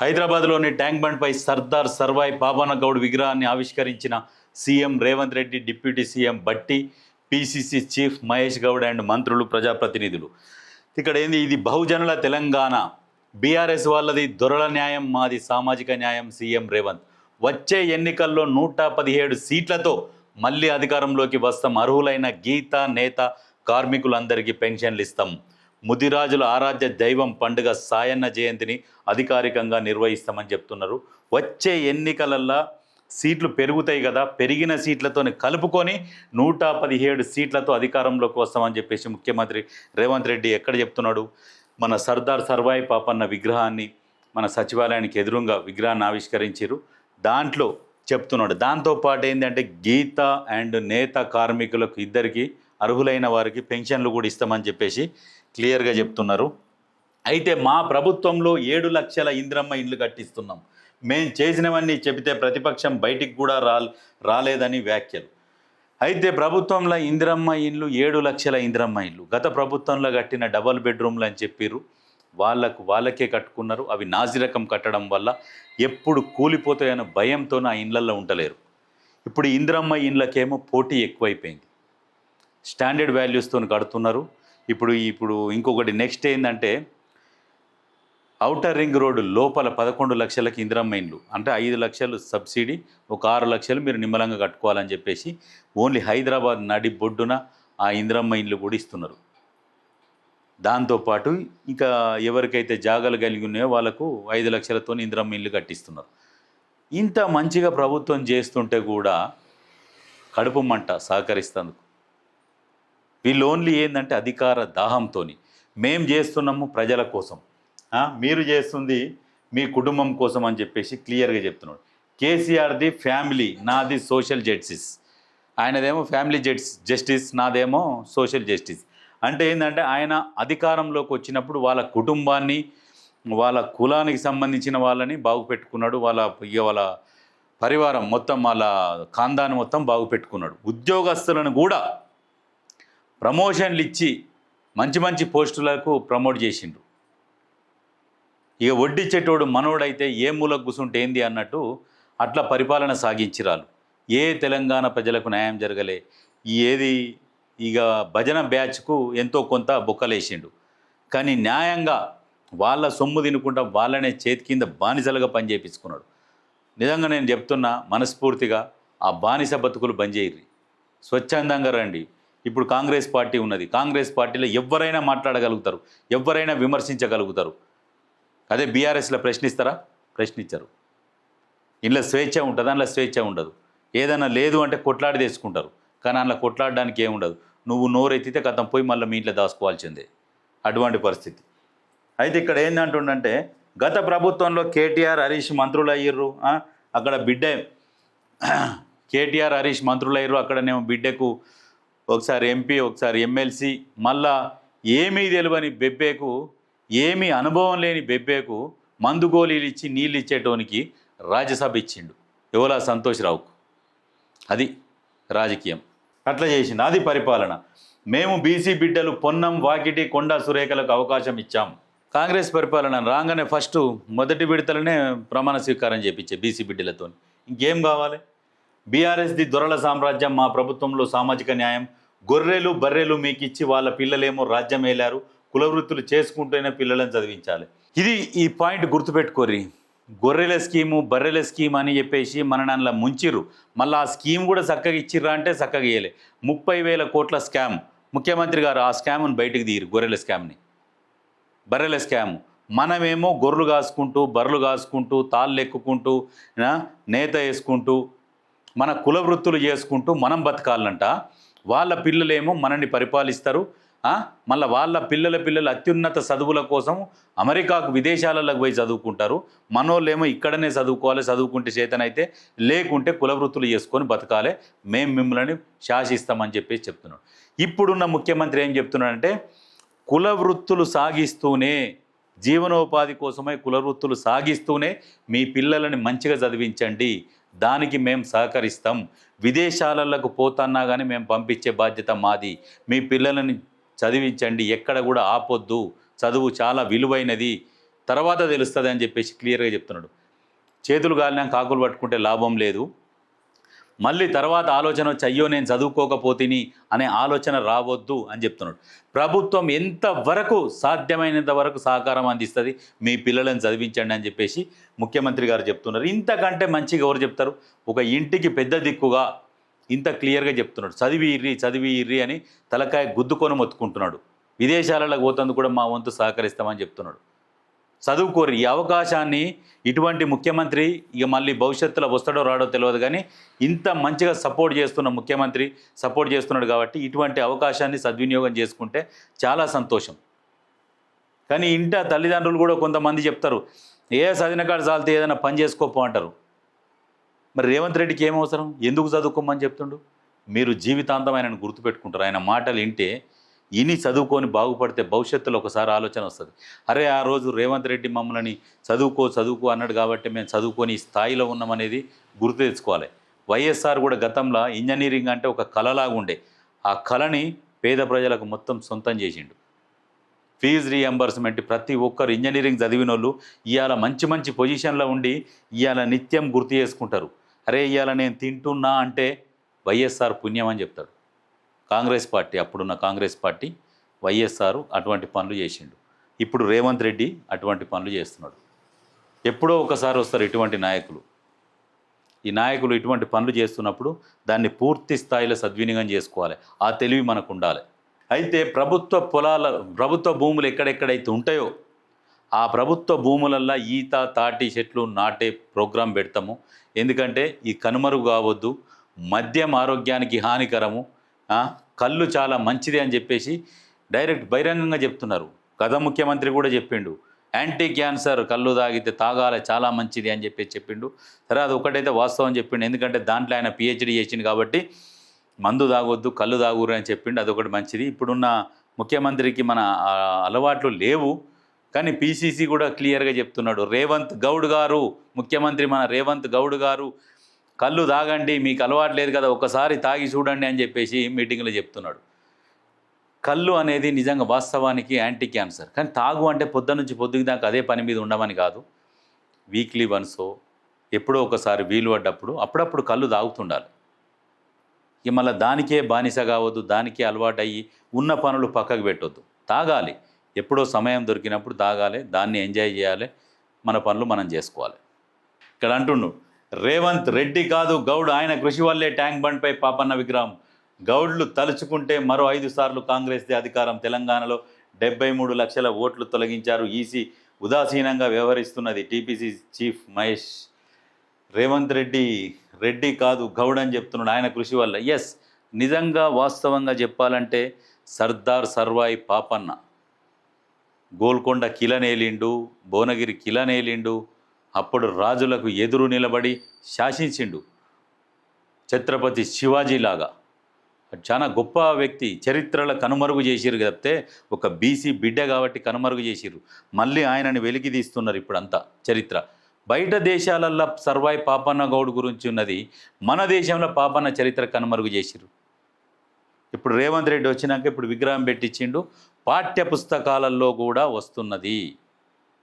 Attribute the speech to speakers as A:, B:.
A: హైదరాబాద్లోని ట్యాంక్ బండ్పై సర్దార్ సర్వాయి పావనగౌడ్ విగ్రహాన్ని ఆవిష్కరించిన CM Revanth Reddy, deputy CM Bhatti, PCC chief Mahesh Goud and మంత్రులు, ప్రజాప్రతినిధులు. ఇక్కడ ఏంది, ఇది బహుజనుల తెలంగాణ, బీఆర్ఎస్ వాళ్ళది దొరల న్యాయం, మాది సామాజిక న్యాయం. సీఎం రేవంత్ వచ్చే ఎన్నికల్లో 117 సీట్లతో మళ్ళీ అధికారంలోకి వస్తాం. అర్హులైన గీత, నేత, కార్మికులందరికీ పెన్షన్లు ఇస్తాం. ముదిరాజుల ఆరాధ్య దైవం పండుగ సాయన్న జయంతిని అధికారికంగా నిర్వహిస్తామని చెప్తున్నారు. వచ్చే ఎన్నికలల్లో సీట్లు పెరుగుతాయి కదా, పెరిగిన సీట్లతో కలుపుకొని 117 సీట్లతో అధికారంలోకి వస్తామని చెప్పేసి ముఖ్యమంత్రి రేవంత్ రెడ్డి ఎక్కడ చెప్తున్నాడు? మన సర్దార్ సర్వాయి పాపన్న విగ్రహాన్ని మన సచివాలయానికి ఎదురుగా విగ్రహాన్ని ఆవిష్కరించారు. దాంట్లో చెప్తున్నాడు. దాంతోపాటు ఏంటంటే గీత అండ్ నేత కార్మికులకు ఇద్దరికి, అర్హులైన వారికి పెన్షన్లు కూడా ఇస్తామని చెప్పేసి క్లియర్గా చెప్తున్నారు. అయితే మా ప్రభుత్వంలో 7 లక్షల ఇందిరమ్మ ఇండ్లు కట్టిస్తున్నాం, మేము చేసినవన్నీ చెబితే ప్రతిపక్షం బయటికి కూడా రాలేదని వ్యాఖ్యలు. అయితే ప్రభుత్వంలో ఇందిరమ్మ ఇండ్లు 7 లక్షల ఇందిరమ్మ ఇండ్లు గత ప్రభుత్వంలో కట్టిన డబల్ బెడ్రూమ్లు అని చెప్పారు. వాళ్ళకే కట్టుకున్నారు. అవి నాసిరకం కట్టడం వల్ల ఎప్పుడు కూలిపోతాయన్న భయంతో ఆ ఇండ్లల్లో ఉండలేరు. ఇప్పుడు ఇందిరమ్మ ఇండ్లకేమో పోటీ ఎక్కువైపోయింది, స్టాండర్డ్ వాల్యూస్తో కడుతున్నారు. ఇప్పుడు ఇంకొకటి నెక్స్ట్ ఏంటంటే ఔటర్ రింగ్ రోడ్డు లోపల 11 లక్షలకి ఇందిరమ్మ ఇండ్లు, అంటే 5 లక్షలు సబ్సిడీ, ఒక 6 లక్షలు మీరు నిమ్మలంగా కట్టుకోవాలని చెప్పేసి ఓన్లీ హైదరాబాద్ నడి బొడ్డున ఆ ఇందిరమ్మ ఇండ్లు కూడా ఇస్తున్నారు. దాంతోపాటు ఇంకా ఎవరికైతే జాగాలు కలిగి ఉన్నాయో వాళ్ళకు 5 లక్షలతో ఇందిరమ్మ ఇండ్లు కట్టిస్తున్నారు. ఇంత మంచిగా ప్రభుత్వం చేస్తుంటే కూడా కడుపు మంట సహకరిస్తందుకు. వీళ్ళు ఓన్లీ ఏంటంటే అధికార దాహంతో మేం చేస్తున్నాము ప్రజల కోసం, మీరు చేస్తుంది మీ కుటుంబం కోసం అని చెప్పేసి క్లియర్గా చెప్తున్నాడు. కేసీఆర్ది ఫ్యామిలీ, నాది సోషల్ జస్టిస్. ఆయనదేమో ఫ్యామిలీ జస్టిస్, నాదేమో సోషల్ జస్టిస్. అంటే ఏంటంటే ఆయన అధికారంలోకి వచ్చినప్పుడు వాళ్ళ కుటుంబాన్ని, వాళ్ళ కులానికి సంబంధించిన వాళ్ళని బాగుపెట్టుకున్నాడు. వాళ్ళ పరివారం మొత్తం, వాళ్ళ ఖాందాన్ని మొత్తం బాగుపెట్టుకున్నాడు. ఉద్యోగస్తులను కూడా ప్రమోషన్లు ఇచ్చి మంచి మంచి పోస్టులకు ప్రమోట్ చేసిండు. ఇక వడ్డిచ్చేటోడు మనోడైతే ఏ మూలకు కూసుంటే ఏంది అన్నట్టు అట్లా పరిపాలన సాగించిరాలు. ఏ తెలంగాణ ప్రజలకు న్యాయం జరగలే. ఇక భజన బ్యాచ్కు ఎంతో కొంత బొక్కలేసిండు. కానీ న్యాయంగా వాళ్ళ సొమ్ము తినుకుంటా వాళ్ళనే చేతి కింద బానిసలుగా పనిచేయించుకున్నాడు. నిజంగా నేను చెప్తున్నా, మనస్ఫూర్తిగా ఆ బానిస బతుకులు బంద్ చేయర్రి, స్వచ్ఛందంగా రండి. ఇప్పుడు కాంగ్రెస్ పార్టీ ఉన్నది, కాంగ్రెస్ పార్టీలో ఎవరైనా మాట్లాడగలుగుతారు, ఎవరైనా విమర్శించగలుగుతారు. అదే బీఆర్ఎస్లో ప్రశ్నిస్తారా? ప్రశ్నించరు. ఇంట్లో స్వేచ్ఛ ఉంటుంది, అందులో స్వేచ్ఛ ఉండదు. ఏదైనా లేదు అంటే కొట్లాడి తెచ్చుకుంటారు, కానీ అందులో కొట్లాడడానికి ఏముండదు. నువ్వు నోరెత్తితే కథం పోయి మళ్ళీ మీ ఇంట్లో దాచుకోవాల్సిందే, అటువంటి పరిస్థితి. అయితే ఇక్కడ ఏంటంటుండంటే గత ప్రభుత్వంలో కేటీఆర్, హరీష్ మంత్రులు అయ్యారు. అక్కడ కేటీఆర్, హరీష్ మంత్రులు అయ్యారు. అక్కడనేమో బిడ్డకు ఒకసారి ఎంపీ, ఒకసారి ఎమ్మెల్సీ, మళ్ళా ఏమీ తెలియని బెబ్బేకు, ఏమీ అనుభవం లేని బెబ్బేకు మందు గోళీలు ఇచ్చి నీళ్ళు ఇచ్చేటోనికి రాజ్యసభ ఇచ్చిండు ఎవలా సంతోష్ రావుకు. అది రాజకీయం, అట్లా చేసిండు. అది పరిపాలన. మేము బీసీ బిడ్డలు పొన్నం, వాకిటి, కొండా సురేఖలకు అవకాశం ఇచ్చాం. కాంగ్రెస్ పరిపాలన రాగానే ఫస్ట్ మొదటి విడతలనే ప్రమాణ స్వీకారం చేపించే బీసీ బిడ్డలతో. ఇంకేం కావాలి? బీఆర్ఎస్ది దొరల సామ్రాజ్యం, మా ప్రభుత్వంలో సామాజిక న్యాయం, గొర్రెలు బర్రెలు మీకు ఇచ్చి వాళ్ళ పిల్లలేమో రాజ్యం వేలారు, కులవృత్తులు చేసుకుంటూనే పిల్లలను చదివించాలి. ఇది ఈ పాయింట్ గుర్తుపెట్టుకోర్రి. గొర్రెల స్కీము, బర్రెల స్కీమ్ అని చెప్పేసి మన అందులో ముంచిర్రు. మళ్ళీ ఆ స్కీమ్ కూడా చక్కగా ఇచ్చిర్రా అంటే చక్కగా ఇయ్యలే. 30,000 కోట్ల స్కామ్. ముఖ్యమంత్రి గారు ఆ స్కామ్ను బయటకు తీయరు, గొర్రెల స్కామ్ని, బర్రెల స్కాము. మనమేమో గొర్రెలు కాసుకుంటూ, బర్రెలు కాసుకుంటూ, తాళ్ళు ఎక్కుకుంటూ, నేత వేసుకుంటూ, మన కుల వృత్తులు చేసుకుంటూ మనం బతకాలంట. వాళ్ళ పిల్లలేమో మనల్ని పరిపాలిస్తారు. మళ్ళీ వాళ్ళ పిల్లలు అత్యున్నత చదువుల కోసం అమెరికాకు, విదేశాలకు పోయి చదువుకుంటారు. మనోళ్ళేమో ఇక్కడనే చదువుకోవాలి, చదువుకుంటే చేతనైతే, లేకుంటే కుల వృత్తులు చేసుకొని బతకాలి, మేము మిమ్మల్ని శాసిస్తామని చెప్పేసి చెప్తున్నాడు. ఇప్పుడున్న ముఖ్యమంత్రి ఏం చెప్తున్నాడంటే కుల వృత్తులు సాగిస్తూనే, జీవనోపాధి కోసమై కుల వృత్తులు సాగిస్తూనే మీ పిల్లలని మంచిగా చదివించండి, దానికి మేము సహకరిస్తాం. విదేశాలకు పోతున్నా కానీ మేము పంపించే బాధ్యత మాది. మీ పిల్లలని చదివించండి, ఎక్కడ కూడా ఆపొద్దు, చదువు చాలా విలువైనది, తర్వాత తెలుస్తుంది అని చెప్పేసి క్లియర్గా చెప్తున్నాడు. చేతులు గాలినాక కాకులు పట్టుకుంటే లాభం లేదు, మళ్ళీ తర్వాత ఆలోచన వచ్చి అయ్యో నేను చదువుకోకపోతిని అనే ఆలోచన రావద్దు అని చెప్తున్నాడు. ప్రభుత్వం ఎంతవరకు సాధ్యమైనంత వరకు సహకారం అందిస్తుంది, మీ పిల్లలను చదివించండి అని చెప్పేసి ముఖ్యమంత్రి గారు చెప్తున్నారు. ఇంతకంటే మంచిగా ఎవరు చెప్తారు? ఒక ఇంటికి పెద్ద దిక్కుగా ఇంత క్లియర్గా చెప్తున్నాడు. చదివి ఇర్రి అని తలకాయ గుద్దుకొని మొత్తుకుంటున్నాడు. విదేశాలకు పోతందుకు కూడా మా వంతు సహకరిస్తామని చెప్తున్నాడు. చదువుకోరు. ఈ అవకాశాన్ని ఇటువంటి ముఖ్యమంత్రి ఇక మళ్ళీ భవిష్యత్తులో వస్తాడో రాడో తెలియదు, కానీ ఇంత మంచిగా సపోర్ట్ చేస్తున్న ముఖ్యమంత్రి సపోర్ట్ చేస్తున్నాడు కాబట్టి ఇటువంటి అవకాశాన్ని సద్వినియోగం చేసుకుంటే చాలా సంతోషం. కానీ ఇంట తల్లిదండ్రులు కూడా కొంతమంది చెప్తారు, ఏ చదివిన కాడ చాలితే ఏదైనా పని చేసుకోపో అంటారు. మరి రేవంత్ రెడ్డికి ఏం అవసరం? ఎందుకు చదువుకోమని చెప్తుండు? మీరు జీవితాంతం ఆయనను గుర్తుపెట్టుకుంటారు. ఆయన మాటలు వింటే ఇని చదువుకొని బాగుపడితే భవిష్యత్తులో ఒకసారి ఆలోచన వస్తుంది. అరే ఆ రోజు రేవంత్ రెడ్డి మమ్మల్ని చదువుకో అన్నాడు కాబట్టి మేము చదువుకొని ఈ స్థాయిలో ఉన్నామనేది గుర్తు తెచ్చుకోవాలి. వైఎస్ఆర్ కూడా గతంలో ఇంజనీరింగ్ అంటే ఒక కళలాగా ఉండే, ఆ కళని పేద ప్రజలకు మొత్తం సొంతం చేసిండు. ఫీజు రీఎంబర్స్మెంట్ ప్రతి ఒక్కరు ఇంజనీరింగ్ చదివిన వాళ్ళు ఇవాళ మంచి మంచి పొజిషన్లో ఉండి ఇవాళ నిత్యం గుర్తు చేసుకుంటారు. అరే ఇవాళ నేను తింటున్నా అంటే వైఎస్ఆర్ పుణ్యం అని చెప్తాడు. కాంగ్రెస్ పార్టీ, అప్పుడున్న కాంగ్రెస్ పార్టీ, వైఎస్ఆర్ అటువంటి పనులు చేసిండు. ఇప్పుడు రేవంత్ రెడ్డి అటువంటి పనులు చేస్తున్నాడు. ఎప్పుడో ఒకసారి వస్తారు ఇటువంటి నాయకులు. ఈ నాయకులు ఇటువంటి పనులు చేస్తున్నప్పుడు దాన్ని పూర్తి స్థాయిలో సద్వినియోగం చేసుకోవాలి. ఆ తెలివి మనకు ఉండాలి. అయితే ప్రభుత్వ భూములు ఎక్కడెక్కడైతే ఉంటాయో ఆ ప్రభుత్వ భూములల్లో ఈత తాటి చెట్లు నాటే ప్రోగ్రాం పెడతాము. ఎందుకంటే ఈ కనుమరుగు కావద్దు, మద్యం ఆరోగ్యానికి హానికరము, కళ్ళు చాలా మంచిది అని చెప్పేసి డైరెక్ట్ బహిరంగంగా చెప్తున్నారు. గత ముఖ్యమంత్రి కూడా చెప్పిండు, యాంటీ క్యాన్సర్ కళ్ళు తాగితే తాగాలి చాలా మంచిది అని చెప్పేసి చెప్పిండు. సరే అది ఒకటైతే వాస్తవం చెప్పిండు, ఎందుకంటే దాంట్లో ఆయన పిహెచ్డి చేసిండు కాబట్టి మందు తాగొద్దు కళ్ళు తాగురు అని చెప్పిండు, అదొకటి మంచిది. ఇప్పుడున్న ముఖ్యమంత్రికి మన అలవాట్లు లేవు, కానీ పిసిసి కూడా క్లియర్గా చెప్తున్నాడు. రేవంత్ గౌడ్ గారు, ముఖ్యమంత్రి మన రేవంత్ గౌడ్ గారు, కళ్ళు తాగండి, మీకు అలవాటు లేదు కదా, ఒకసారి తాగి చూడండి అని చెప్పేసి మీటింగ్లో చెప్తున్నాడు. కళ్ళు అనేది నిజంగా వాస్తవానికి యాంటీ క్యాన్సర్, కానీ తాగు అంటే పొద్దున్న నుంచి పొద్దుకి దాకా అదే పని మీద ఉండమని కాదు. వీక్లీ వన్సో ఎప్పుడో ఒకసారి వీలు పడ్డప్పుడు అప్పుడప్పుడు కళ్ళు తాగుతుండాలి. ఇక మళ్ళీ దానికే బానిస కావద్దు, దానికే అలవాటు అయ్యి ఉన్న పనులు పక్కకు పెట్టొద్దు. తాగాలి, ఎప్పుడో సమయం దొరికినప్పుడు తాగాలి, దాన్ని ఎంజాయ్ చేయాలి, మన పనులు మనం చేసుకోవాలి. ఇక్కడ అంటుండు రేవంత్ రెడ్డి కాదు గౌడ్, ఆయన కృషి వల్లే ట్యాంక్ బండ్పై పాపన్న విగ్రహం. గౌడ్లు తలుచుకుంటే మరో 5 సార్లు కాంగ్రెస్దే అధికారం. తెలంగాణలో 73 లక్షల ఓట్లు తొలగించారు. ఈసీ ఉదాసీనంగా వ్యవహరిస్తున్నది. TPCC chief Mahesh. రేవంత్ రెడ్డి కాదు గౌడ్ అని చెప్తున్నాడు ఆయన కృషి వల్ల. ఎస్, నిజంగా వాస్తవంగా చెప్పాలంటే సర్దార్ సర్వాయి పాపన్న గోల్కొండ కిలనేలిండు, భువనగిరి కిలనేలిండు, అప్పుడు రాజులకు ఎదురు నిలబడి శాసించిండు. ఛత్రపతి శివాజీలాగా చాలా గొప్ప వ్యక్తి. చరిత్రలో కనుమరుగు చేసిరు తప్పితే ఒక బీసీ బిడ్డ కాబట్టి కనుమరుగు చేసిరు. మళ్ళీ ఆయనని వెలికి తీస్తున్నారు ఇప్పుడంతా చరిత్ర. బయట దేశాలల్లో సర్వాయి పాపన్న గౌడ్ గురించి ఉన్నది, మన దేశంలో పాపన్న చరిత్ర కనుమరుగు చేసిరు. ఇప్పుడు రేవంత్ రెడ్డి వచ్చినాక ఇప్పుడు విగ్రహం పెట్టించిండు, పాఠ్య పుస్తకాలలో కూడా వస్తున్నది.